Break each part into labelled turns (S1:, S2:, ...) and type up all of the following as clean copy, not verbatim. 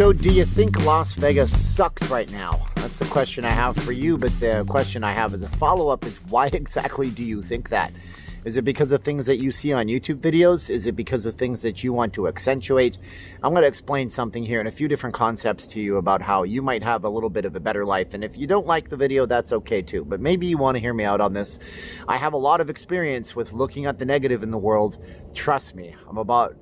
S1: So do you think Las Vegas sucks right now? That's the question I have for you, but the question I have as a follow-up is, why exactly do you think that? Is it because of things that you see on YouTube videos? Is it because of things that you want to accentuate? I'm going to explain something here and a few different concepts to you about how you might have a little bit of a better life. And if you don't like the video, that's okay too. But maybe you want to hear me out on this. I have a lot of experience with looking at the negative in the world. Trust me,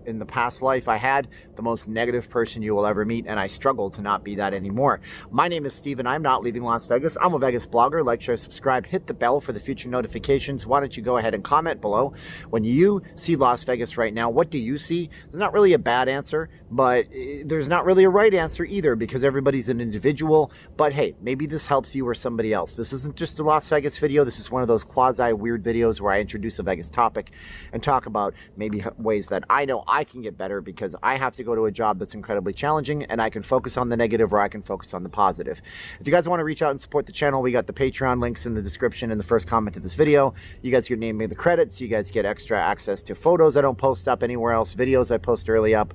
S1: in the past life I had the most negative person you will ever meet, and I struggle to not be that anymore. My name is Steven. I'm not leaving Las Vegas. I'm a Vegas blogger. Like, share, subscribe, hit the bell for the future notifications. Why don't you go ahead and comment below. When you see Las Vegas right now, what do you see? There's not really a bad answer, but there's not really a right answer either, because everybody's an individual. But hey, maybe this helps you or somebody else. This isn't just a Las Vegas video. This is one of those quasi weird videos where I introduce a Vegas topic and talk about maybe ways that I know I can get better, because I have to go to a job that's incredibly challenging, and I can focus on the negative or I can focus on the positive. If you guys want to reach out and support the channel, we got the Patreon links in the description in the first comment to this video. You guys can name me the credits. You guys get extra access to photos I don't post up anywhere else, videos I post early up,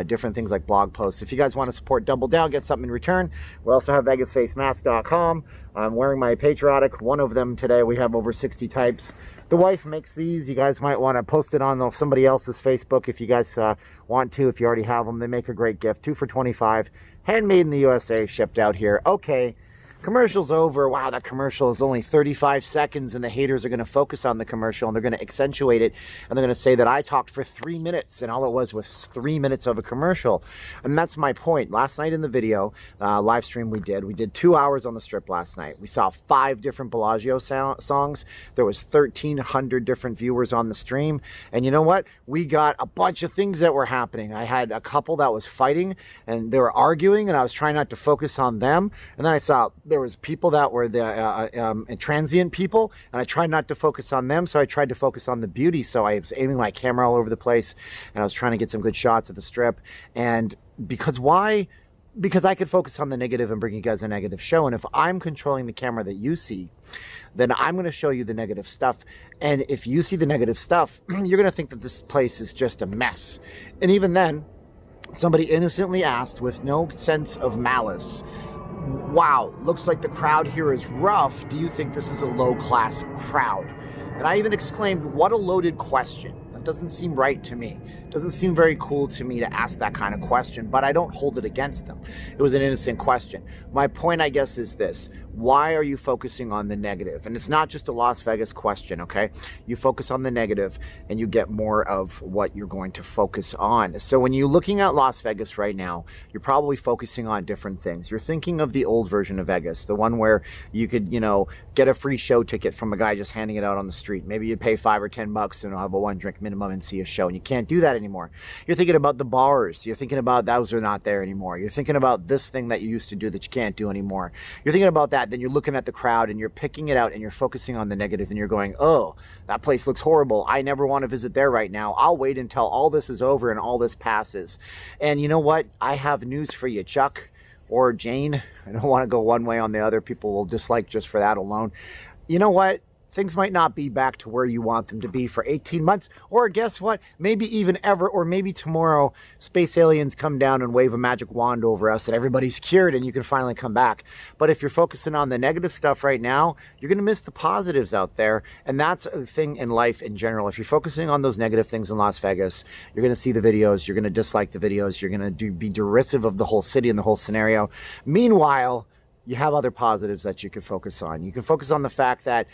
S1: different things like blog posts. If you guys want to support Double Down, get something in return, we also have VegasFaceMask.com. I'm wearing my patriotic, one of them today. We have over 60 types. The wife makes these. You guys might want to post it on somebody else's Facebook if you guys want to, if you already have them. They make a great gift. 2 for $25. Handmade in the USA, shipped out here. Okay. Commercial's over. Wow, that commercial is only 35 seconds, and the haters are going to focus on the commercial, and they're going to accentuate it, and they're going to say that I talked for 3 minutes, and all it was 3 minutes of a commercial. And that's my point. Last night in the video, live stream we did 2 hours on the Strip last night. We saw 5 different Bellagio songs. There was 1,300 different viewers on the stream, and you know what? We got a bunch of things that were happening. I had a couple that was fighting, and they were arguing, and I was trying not to focus on them, and then I saw there was people that were the transient people, and I tried not to focus on them, so I tried to focus on the beauty. So I was aiming my camera all over the place, and I was trying to get some good shots of the Strip. And because why? Because I could focus on the negative and bring you guys a negative show. And if I'm controlling the camera that you see, then I'm going to show you the negative stuff. And if you see the negative stuff, you're going to think that this place is just a mess. And even then, somebody innocently asked with no sense of malice, wow, looks like the crowd here is rough. Do you think this is a low-class crowd? And I even exclaimed, what a loaded question. That doesn't seem right to me. It doesn't seem very cool to me to ask that kind of question, but I don't hold it against them. It was an innocent question. My point, I guess, is this. Why are you focusing on the negative? And it's not just a Las Vegas question, okay? You focus on the negative, and you get more of what you're going to focus on. So when you're looking at Las Vegas right now, you're probably focusing on different things. You're thinking of the old version of Vegas, the one where you could, get a free show ticket from a guy just handing it out on the street. Maybe you pay $5 or $10 and have a 1-drink minimum and see a show, and you can't do that anymore. You're thinking about the bars. You're thinking about those are not there anymore. You're thinking about this thing that you used to do that you can't do anymore. You're thinking about that. Then you're looking at the crowd, and you're picking it out, and you're focusing on the negative, and you're going, oh, that place looks horrible. I never want to visit there right now. I'll wait until all this is over and all this passes. And you know what? I have news for you, Chuck or Jane. I don't want to go one way on the other. People will dislike just for that alone. You know what? Things might not be back to where you want them to be for 18 months, or guess what? Maybe even ever, or maybe tomorrow, space aliens come down and wave a magic wand over us and everybody's cured and you can finally come back. But if you're focusing on the negative stuff right now, you're going to miss the positives out there. And that's a thing in life in general. If you're focusing on those negative things in Las Vegas, you're going to see the videos, you're going to dislike the videos, you're going to be derisive of the whole city and the whole scenario. Meanwhile, you have other positives that you can focus on. You can focus on the fact that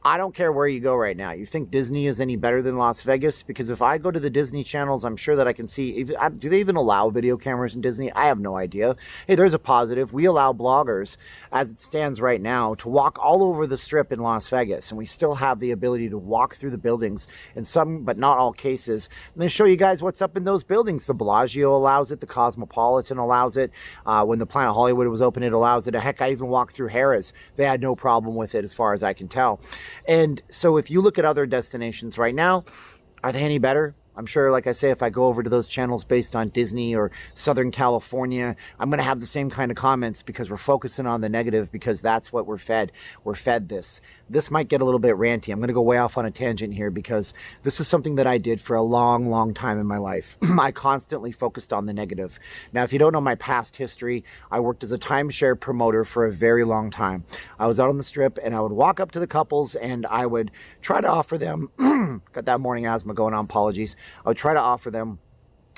S1: I don't care where you go right now. You think Disney is any better than Las Vegas? Because if I go to the Disney channels, I'm sure that I can see, do they even allow video cameras in Disney? I have no idea. Hey, there's a positive. We allow bloggers, as it stands right now, to walk all over the Strip in Las Vegas. And we still have the ability to walk through the buildings in some, but not all cases. I'm going to show you guys what's up in those buildings. The Bellagio allows it. The Cosmopolitan allows it. When the Planet Hollywood was open, it allows it. Heck, I even walked through Harrah's. They had no problem with it as far as I can tell. And so if you look at other destinations right now, are they any better? I'm sure, like I say, if I go over to those channels based on Disney or Southern California, I'm going to have the same kind of comments because we're focusing on the negative, because that's what we're fed. We're fed this. This might get a little bit ranty. I'm going to go way off on a tangent here because this is something that I did for a long, long time in my life. I constantly focused on the negative. Now, if you don't know my past history, I worked as a timeshare promoter for a very long time. I was out on the strip and I would walk up to the couples and I would try to offer them, got that morning asthma going on, apologies. I would try to offer them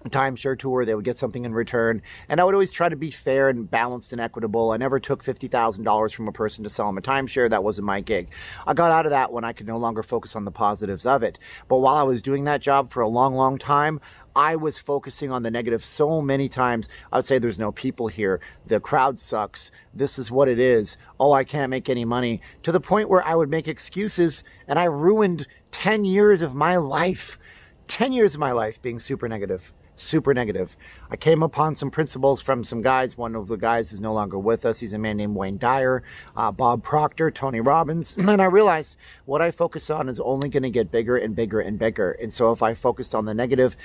S1: a timeshare tour. They would get something in return, and I would always try to be fair and balanced and equitable. I never took $50,000 from a person to sell them a timeshare. That wasn't my gig. I got out of that when I could no longer focus on the positives of it. But while I was doing that job for a long, long time, I was focusing on the negative so many times. I would say there's no people here. The crowd sucks. This is what it is. Oh, I can't make any money. To the point where I would make excuses, and I ruined 10 years of my life. 10 years of my life being super negative. Super negative. I came upon some principles from some guys. One of the guys is no longer with us. He's a man named Wayne Dyer, Bob Proctor, Tony Robbins. And I realized what I focus on is only going to get bigger and bigger and bigger. And so if I focused on the negative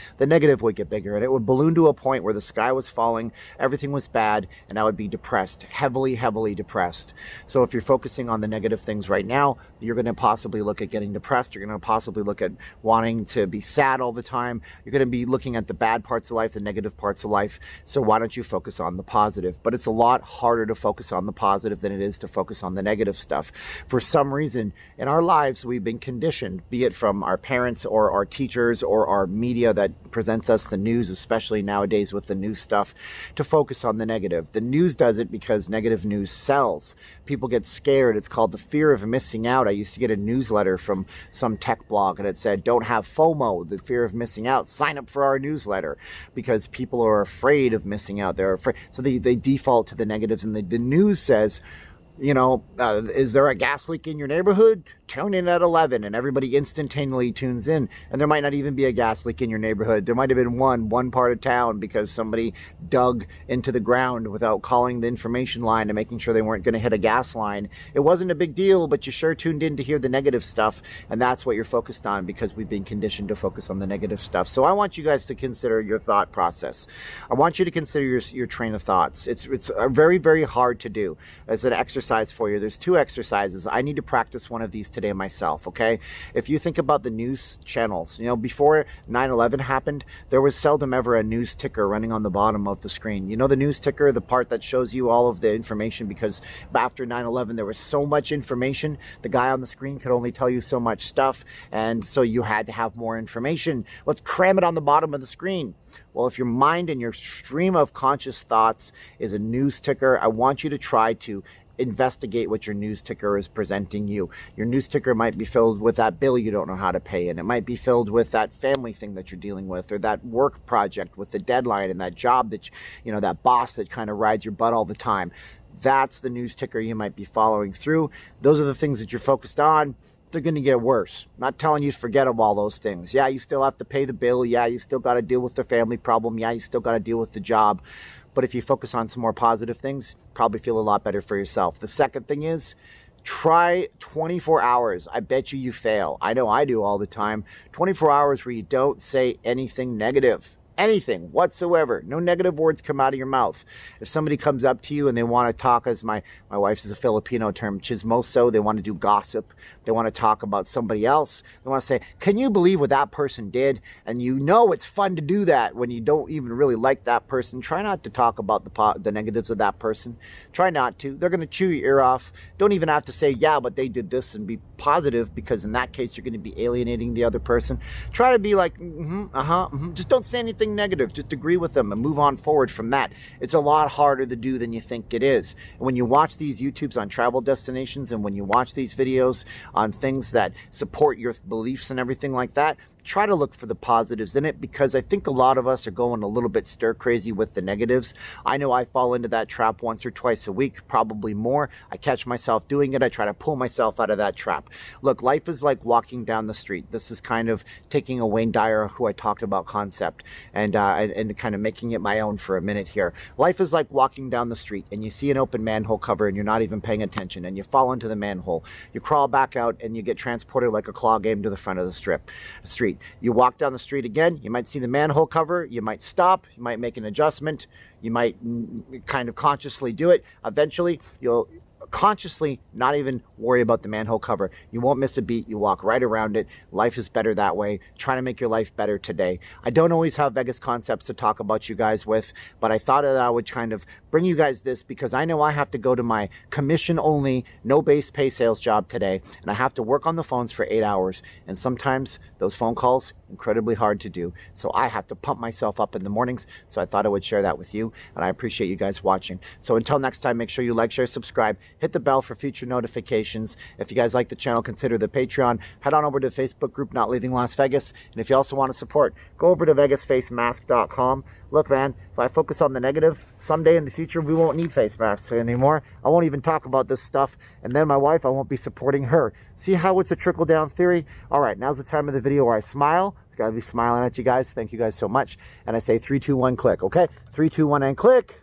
S1: would get bigger. And it would balloon to a point where the sky was falling, everything was bad, and I would be depressed, heavily, heavily depressed. So if you're focusing on the negative things right now, you're going to possibly look at getting depressed. You're going to possibly look at wanting to be sad all the time. You're going to be looking at the bad parts of life, the negative parts of life. So why don't you focus on the positive? But it's a lot harder to focus on the positive than it is to focus on the negative stuff. For some reason in our lives, we've been conditioned, be it from our parents or our teachers or our media that presents us the news, especially nowadays with the news stuff, to focus on the negative. The news does it because negative news sells. People get scared. It's called the fear of missing out. I used to get a newsletter from some tech blog and it said, don't have FOMO, the fear of missing out. Sign up for our newsletter, because people are afraid of missing out. They're afraid. So they default to the negatives, and the news says, you know, is there a gas leak in your neighborhood? Tune in at 11, and everybody instantaneously tunes in. And there might not even be a gas leak in your neighborhood. There might have been one part of town because somebody dug into the ground without calling the information line and making sure they weren't going to hit a gas line. It wasn't a big deal, but you sure tuned in to hear the negative stuff, and that's what you're focused on because we've been conditioned to focus on the negative stuff. So I want you guys to consider your thought process. I want you to consider your train of thoughts. It's very, very hard to do as an exercise for you. There's 2 exercises. I need to practice one of these today myself, okay? If you think about the news channels, you know, before 9/11 happened, there was seldom ever a news ticker running on the bottom of the screen. You know the news ticker, the part that shows you all of the information, because after 9/11 there was so much information, the guy on the screen could only tell you so much stuff, and so you had to have more information. Let's cram it on the bottom of the screen. Well, if your mind and your stream of conscious thoughts is a news ticker, I want you to try to investigate what your news ticker is presenting you. Your news ticker might be filled with that bill you don't know how to pay, and it might be filled with that family thing that you're dealing with, or that work project with the deadline, and that job that, you know, that boss that kind of rides your butt all the time. That's the news ticker you might be following through. Those are the things that you're focused on. They're going to get worse. Not telling you to forget of all those things. Yeah, you still have to pay the bill. Yeah, you still got to deal with the family problem. Yeah, you still got to deal with the job. But if you focus on some more positive things, probably feel a lot better for yourself. The second thing is, try 24 hours. I bet you fail. I know I do all the time. 24 hours where you don't say anything negative. Anything whatsoever. No negative words come out of your mouth. If somebody comes up to you and they want to talk, as my wife's is a Filipino term, chismoso, they want to do gossip. They want to talk about somebody else. They want to say, can you believe what that person did? And you know it's fun to do that when you don't even really like that person. Try not to talk about the negatives of that person. Try not to. They're going to chew your ear off. Don't even have to say, yeah, but they did this, and be positive, because in that case you're going to be alienating the other person. Try to be like, just don't say anything negative. Just agree with them and move on forward from that. It's a lot harder to do than you think it is. And when you watch these YouTubes on travel destinations, and when you watch these videos on things that support your beliefs and everything like that, try to look for the positives in it, because I think a lot of us are going a little bit stir crazy with the negatives. I know I fall into that trap once or twice a week, probably more. I catch myself doing it. I try to pull myself out of that trap. Look, life is like walking down the street. This is kind of taking a Wayne Dyer, who I talked about, concept, and kind of making it my own for a minute here. Life is like walking down the street, and you see an open manhole cover, and you're not even paying attention, and you fall into the manhole. You crawl back out, and you get transported like a claw game to the front of the street. street. You walk down the street again, you might see the manhole cover, you might stop, you might make an adjustment, you might kind of consciously do it. Eventually, you'll consciously not even worry about the manhole cover. You won't miss a beat. You walk right around it. Life is better that way. Try to make your life better today. I don't always have Vegas concepts to talk about you guys with, but I thought that I would kind of bring you guys this because I know I have to go to my commission only, no base pay sales job today, and I have to work on the phones for 8 hours. And sometimes those phone calls, incredibly hard to do. So I have to pump myself up in the mornings. So I thought I would share that with you, and I appreciate you guys watching. So until next time, make sure you like, share, subscribe, hit the bell for future notifications. If you guys like the channel, consider the Patreon. Head on over to the Facebook group, Not Leaving Las Vegas. And if you also want to support, go over to vegasfacemask.com. Look, man, if I focus on the negative, someday in the future, we won't need face masks anymore. I won't even talk about this stuff. And then my wife, I won't be supporting her. See how it's a trickle-down theory? All right, now's the time of the video where I smile. I've got to be smiling at you guys. Thank you guys so much. And I say 3, 2, 1, click, okay? 3, 2, 1, and click.